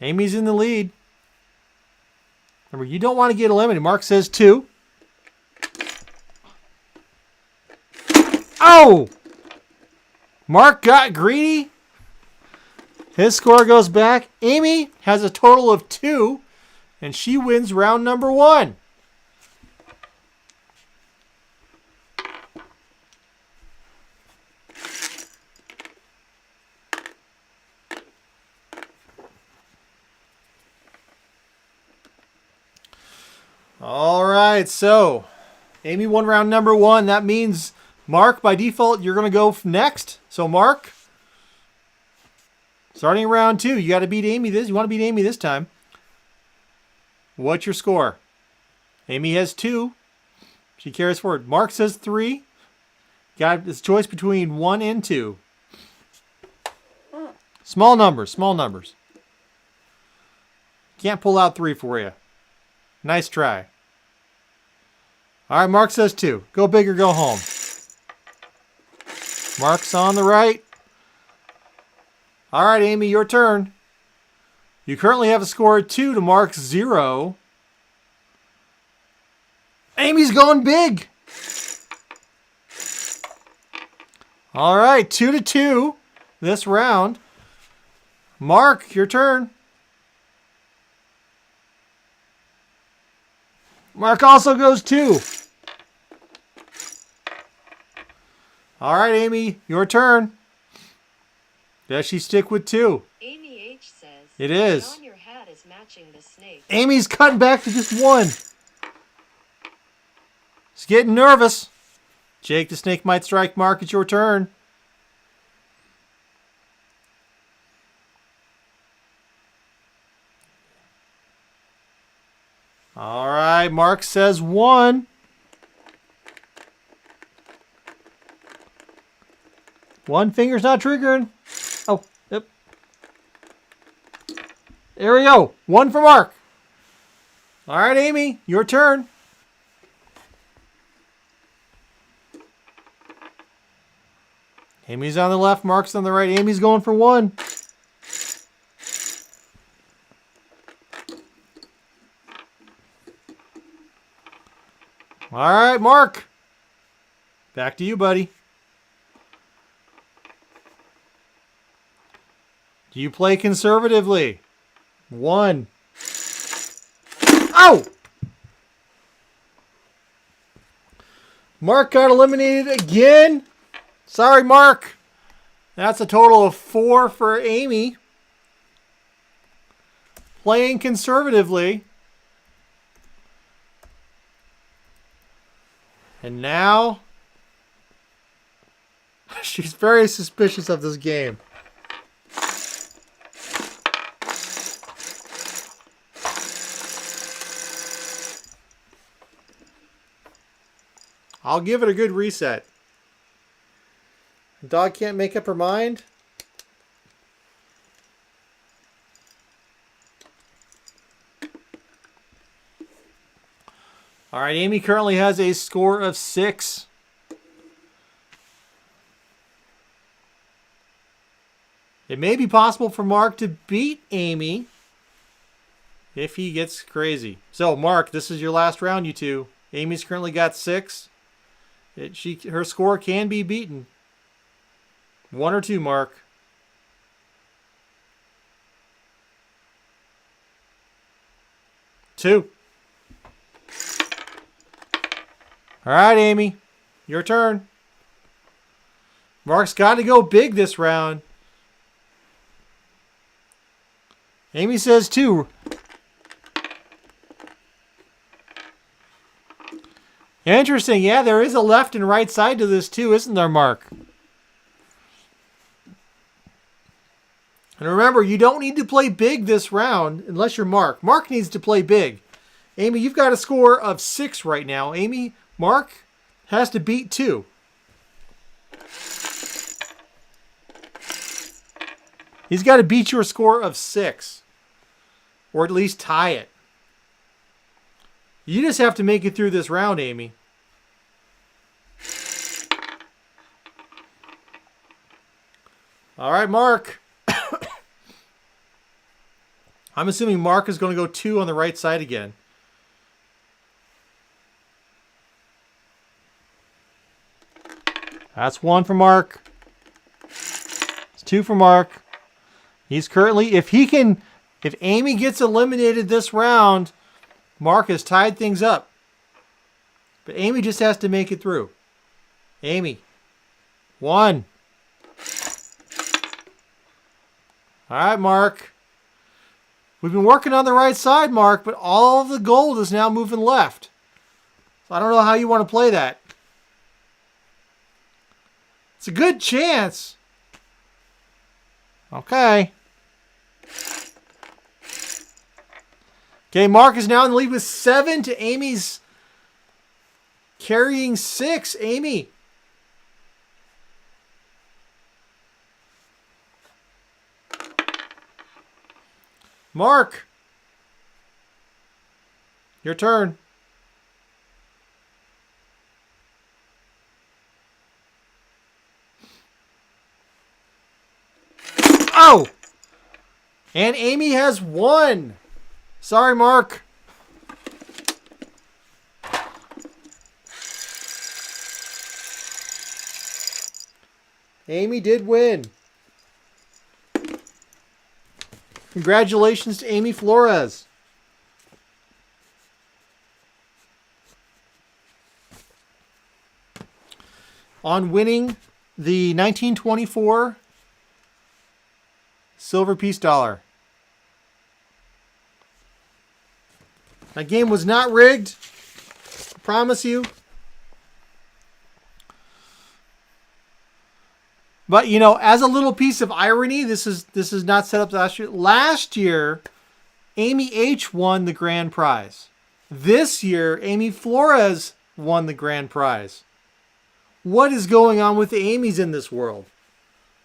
Amy's in the lead. Remember, you don't want to get eliminated. Mark says 2. Oh! Mark got greedy. His score goes back. Amy has a total of 2, and she wins round number 1. All right, so Amy won round number 1. That means, Mark, by default, you're going to go next. So, Mark, starting round 2, you got to beat Amy this. You want to beat Amy this time. What's your score? Amy has 2. She carries forward. Mark says 3. Got this choice between 1 and 2. Small numbers, small numbers. Can't pull out 3 for you. Nice try. All right, Mark says 2. Go big or go home. Mark's on the right. All right, Amy, your turn. You currently have a score of 2 to Mark's 0. Amy's going big. All right, 2-2 this round. Mark, your turn. Mark also goes 2. All right, Amy, your turn. Does she stick with 2? Amy H says, it is. John, your hat is matching the snake. Amy's cutting back to just 1. She's getting nervous. Jake the Snake might strike. Mark, it's your turn. All right, Mark says 1. 1 finger's not triggering. Oh, yep. There we go. 1 for Mark. All right, Amy, your turn. Amy's on the left, Mark's on the right. Amy's going for 1. All right, Mark. Back to you, buddy. Do you play conservatively? 1. Ow! Mark got eliminated again. Sorry, Mark. That's a total of 4 for Amy. playing conservatively. And now she's very suspicious of this game. I'll give it a good reset. The dog can't make up her mind. All right, Amy currently has a score of 6. It may be possible for Mark to beat Amy if he gets crazy. So, Mark, this is your last round, you two. Amy's currently got 6. Her score can be beaten. 1 or 2, Mark. Two. All right, Amy. Your turn. Mark's got to go big this round. Amy says 2. Interesting. Yeah, there is a left and right side to this too, isn't there, Mark? And remember, you don't need to play big this round unless you're Mark. Mark needs to play big. Amy, you've got a score of 6 right now. Amy, Mark has to beat 2. He's got to beat your score of 6. Or at least tie it. You just have to make it through this round, Amy. All right, Mark. I'm assuming Mark is going to go 2 on the right side again. That's 1 for Mark. It's 2 for Mark. He's currently, if Amy gets eliminated this round, Mark has tied things up. But Amy just has to make it through. Amy. 1. All right, Mark. We've been working on the right side, Mark, but all of the gold is now moving left. So I don't know how you want to play that. It's a good chance. Okay. Okay, Mark is now in the lead with 7 to Amy's carrying 6. Amy. Mark. Your turn. Oh! And Amy has 1. Sorry, Mark. Amy did win. Congratulations to Amy Flores. On winning the 1924 silver piece dollar. That game was not rigged. I promise you. But, you know, as a little piece of irony, this is not set up last year. Last year, Amy H. won the grand prize. This year, Amy Flores won the grand prize. What is going on with the Amy's in this world?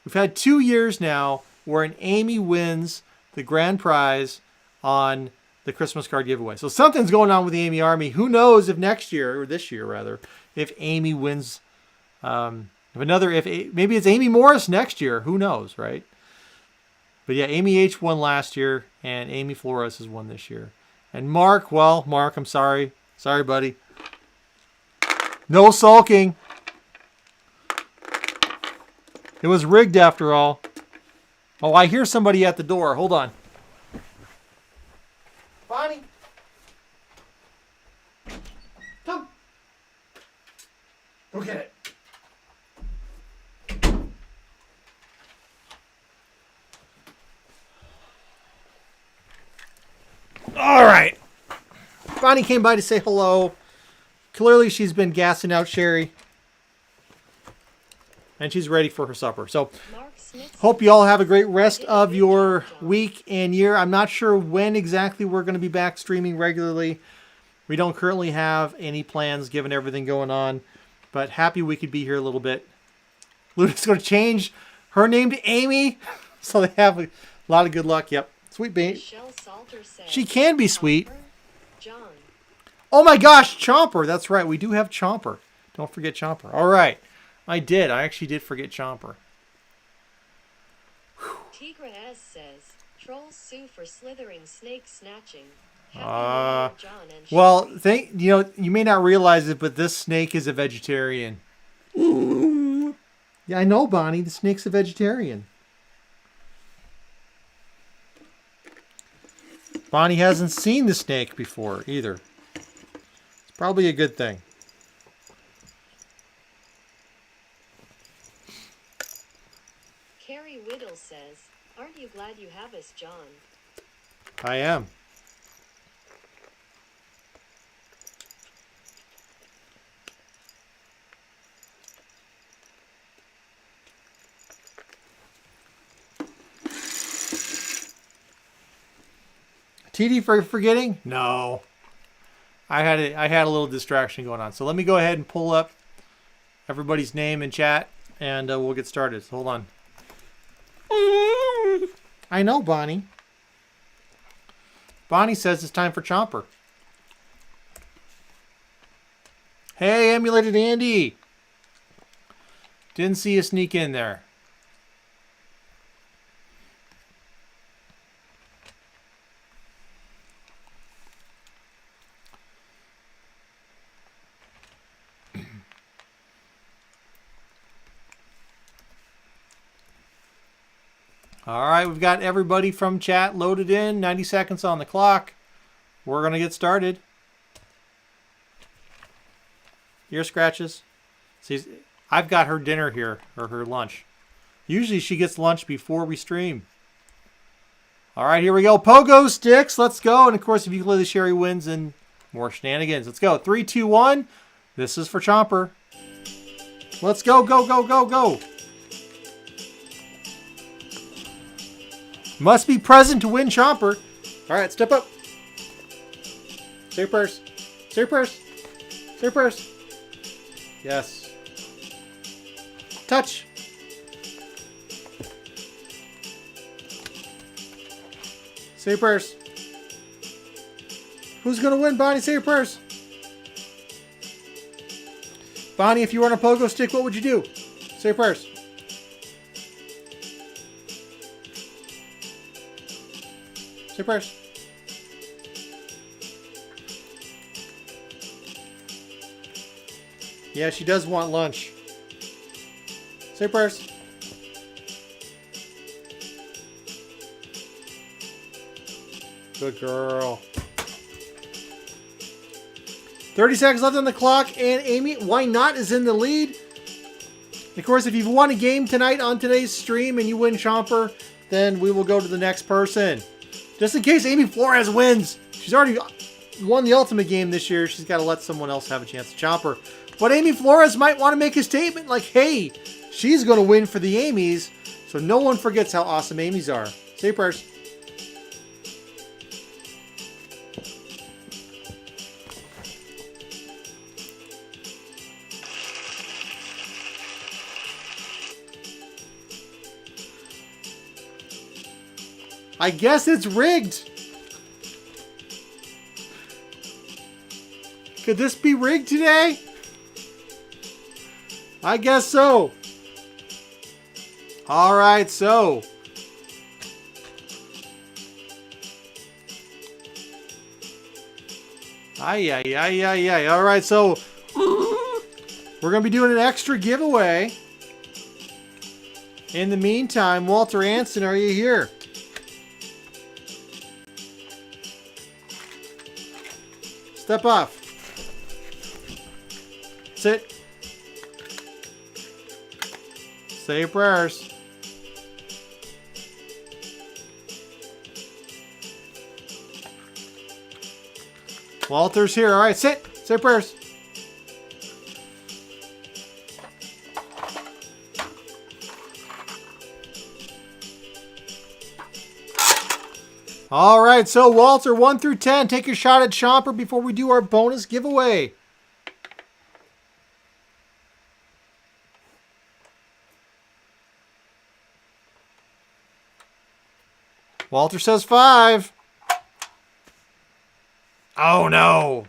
We've had 2 years now where an Amy wins the grand prize on the Christmas card giveaway. So something's going on with the Amy Army. Who knows if next year, or this year rather, if Amy wins... maybe it's Amy Morris next year. Who knows, right? But yeah, Amy H won last year, and Amy Flores has won this year. And Mark, well, Mark, I'm sorry. Sorry, buddy. No sulking. It was rigged after all. Oh, I hear somebody at the door. Hold on. Bonnie. Come. Go get it. Bonnie came by to say hello. Clearly, she's been gassing out Sherry. And she's ready for her supper. So, hope you all have a great rest of your week and year. I'm not sure when exactly we're going to be back streaming regularly. We don't currently have any plans given everything going on. But happy we could be here a little bit. Luna's going to change her name to Amy. So they have a lot of good luck. Yep. Sweet bait. She can be sweet. Oh my gosh, Chomper. That's right. We do have Chomper. Don't forget Chomper. All right. I actually did forget Chomper. Tigra S says, trolls sue for slithering snake snatching. John and well, you may not realize it, but this snake is a vegetarian. Yeah, I know, Bonnie. The snake's a vegetarian. Bonnie hasn't seen the snake before either. It's probably a good thing. Carrie Whittle says, aren't you glad you have us, John? I am. TD for forgetting? No. I had a little distraction going on. So let me go ahead and pull up everybody's name in chat, and we'll get started. So hold on. I know, Bonnie. Bonnie says it's time for Chomper. Hey, Emulated Andy. Didn't see you sneak in there. All right, we've got everybody from chat loaded in. 90 seconds on the clock. We're going to get started. Ear scratches. See, I've got her dinner here, or her lunch. Usually she gets lunch before we stream. All right, here we go. Pogo sticks. Let's go. And, of course, if Ukulele Sherry wins, and more shenanigans. Let's go. 3, 2, 1. This is for Chomper. Let's go, go, go, go, go. Must be present to win Chomper. All right, step up. Say your purse. Say your purse. Say your purse. Yes. Touch. Say your purse. Who's going to win, Bonnie? Say your purse. Bonnie, if you were on a pogo stick, what would you do? Say your purse. Say purse. Yeah, she does want lunch. Say purse. Good girl. 30 seconds left on the clock, and Amy, why not, is in the lead. Of course, if you've won a game tonight on today's stream and you win Chomper, then we will go to the next person. Just in case Amy Flores wins. She's already won the Ultimate game this year. She's got to let someone else have a chance to Chomper. But Amy Flores might want to make a statement like, hey, she's going to win for the Amy's, so no one forgets how awesome Amy's are. Say your prayers. I guess it's rigged. Could this be rigged today? I guess so. All right, so. Ay. All right, so we're going to be doing an extra giveaway. In the meantime, Walter Anson, are you here? Step off. Sit. Say your prayers. Walter's here. All right, sit. Say prayers. All right, so Walter, 1 through 10, take a shot at Chomper before we do our bonus giveaway. Walter says 5. Oh, no.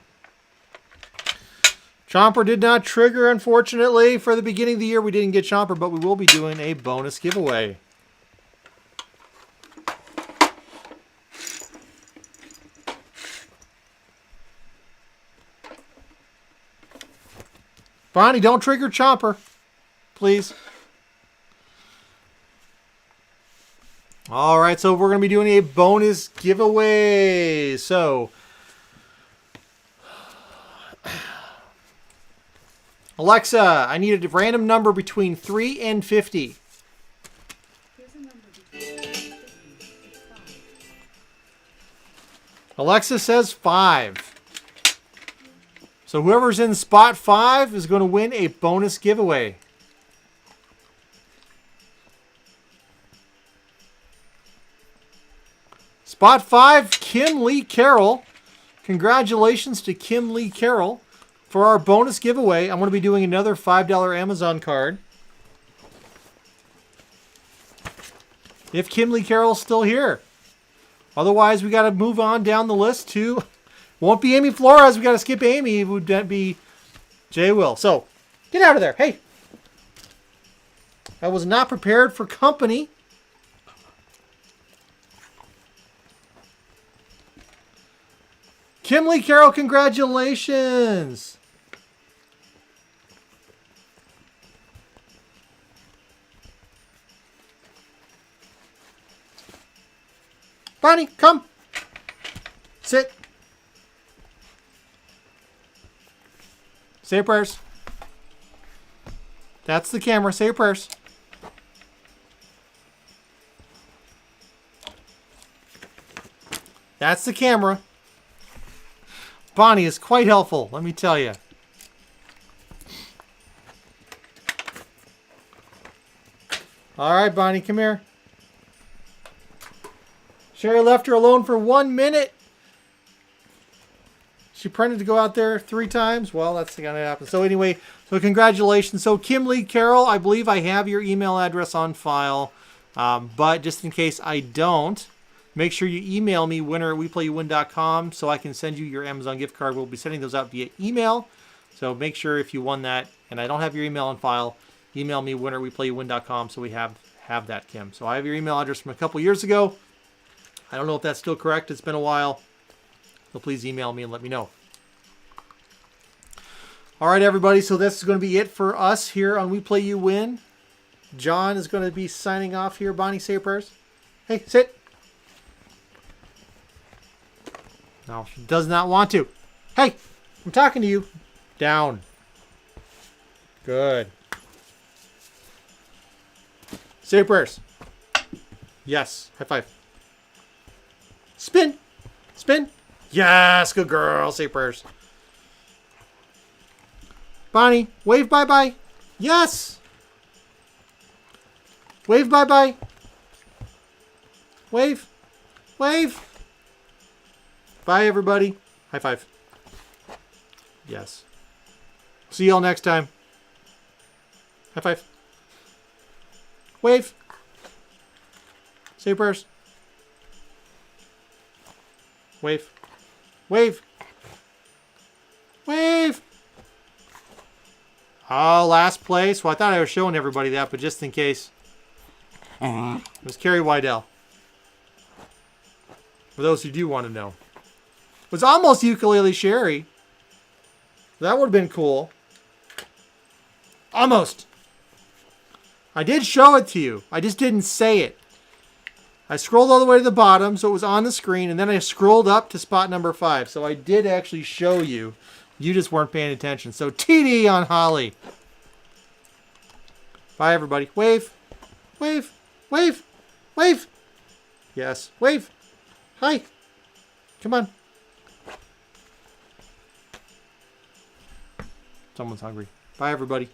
Chomper did not trigger, unfortunately. For the beginning of the year, we didn't get Chomper, but we will be doing a bonus giveaway. Bonnie, don't trigger Chomper, please. All right, so we're going to be doing a bonus giveaway. So, Alexa, I need a random number between 3 and 50. Here's a number between 3 and 50. It's 5. Alexa says 5. So whoever's in spot 5 is going to win a bonus giveaway. Spot 5, Kim Lee Carroll. Congratulations to Kim Lee Carroll. For our bonus giveaway, I'm going to be doing another $5 Amazon card. If Kim Lee Carroll's still here. Otherwise, we got to move on down the list to... Won't be Amy Flores. We got to skip Amy. It would be Jay Will. So, get out of there. Hey. I was not prepared for company. Kim Lee Carroll, congratulations. Bonnie, come. Sit. Say your prayers. That's the camera. Say your prayers. That's the camera. Bonnie is quite helpful, let me tell you. All right, Bonnie, come here. Sherry left her alone for 1 minute. She printed to go out there 3 times. Well, that's going to happen. So anyway, so congratulations. So Kim Lee Carroll, I believe I have your email address on file. But just in case I don't, make sure you email me, winner@weplayyouwin.com, so I can send you your Amazon gift card. We'll be sending those out via email. So make sure if you won that, and I don't have your email on file, email me, winner@weplayyouwin.com, so we have that, Kim. So I have your email address from a couple years ago. I don't know if that's still correct. It's been a while. So please email me and let me know. All right, everybody. So this is going to be it for us here on We Play You Win. John is going to be signing off here. Bonnie, say your prayers. Hey, sit. No, she does not want to. Hey, I'm talking to you. Down. Good. Say your prayers. Yes. High five. Spin. Spin. Yes, good girl. Say prayers. Bonnie, wave bye-bye. Yes. Wave bye-bye. Wave. Wave. Bye, everybody. High five. Yes. See y'all next time. High five. Wave. Say prayers. Wave. Wave. Wave. Oh, last place. Well, I thought I was showing everybody that, but just in case. It was Carrie Wydell. For those who do want to know. It was almost Ukulele Sherry. That would have been cool. Almost. I did show it to you. I just didn't say it. I scrolled all the way to the bottom, so it was on the screen, and then I scrolled up to spot number 5. So I did actually show you. You just weren't paying attention. So TD on Holly. Bye, everybody. Wave. Wave. Wave. Wave. Yes. Wave. Hi. Come on. Someone's hungry. Bye, everybody.